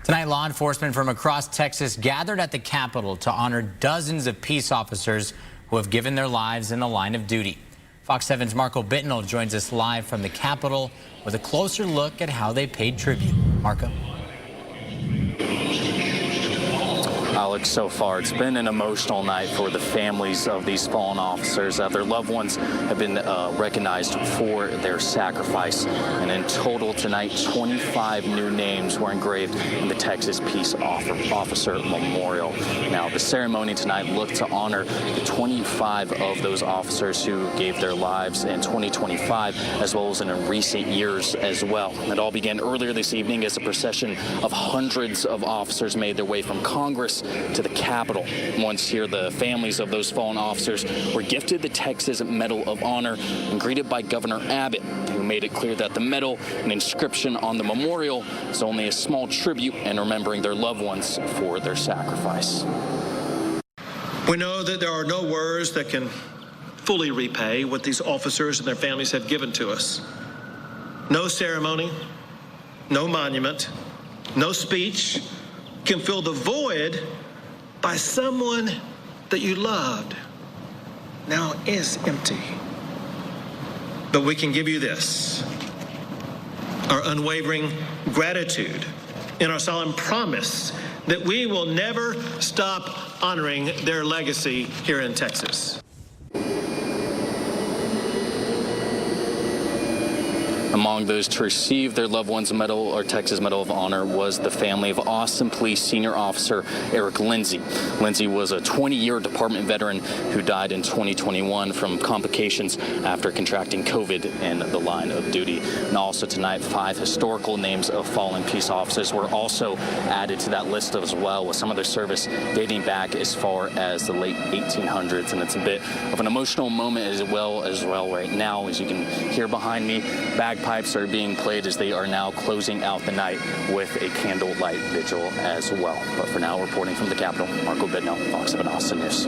Tonight, law enforcement from across Texas gathered at the Capitol to honor dozens of peace officers who have given their lives in the line of duty. Fox 7's Marco Bittnell joins us live from the Capitol with a closer look at how they paid tribute. Marco. Alex, so far it's been an emotional night for the families of these fallen officers. Their loved ones have been recognized for their sacrifice. And in total tonight, 25 new names were engraved in the Texas Peace Officer Memorial. Now, the ceremony tonight looked to honor the 25 of those officers who gave their lives in 2025, as well as in recent years as well. It all began earlier this evening as a procession of hundreds of officers made their way from Congress to the Capitol. Once here, the families of those fallen officers were gifted the Texas Medal of Honor and greeted by Governor Abbott, who made it clear that the medal and inscription on the memorial is only a small tribute in remembering their loved ones for their sacrifice. We know that there are no words that can fully repay what these officers and their families have given to us. No ceremony, no monument, no speech can fill the void by someone that you loved now is empty. But we can give you this: our unwavering gratitude and our solemn promise that we will never stop honoring their legacy here in Texas. Among those to receive their loved one's medal or Texas Medal of Honor was the family of Austin Police Senior Officer Eric Lindsay. Lindsay was a 20-year department veteran who died in 2021 from complications after contracting COVID in the line of duty. And also tonight, 5 historical names of fallen peace officers were also added to that list as well, with some of their service dating back as far as the late 1800s. And it's a bit of an emotional moment as well right now. As you can hear behind me, bagpipes are being played as they are now closing out the night with a candlelight vigil as well. But for now, reporting from the Capitol, Marco Bittnell, Fox 7 Austin News.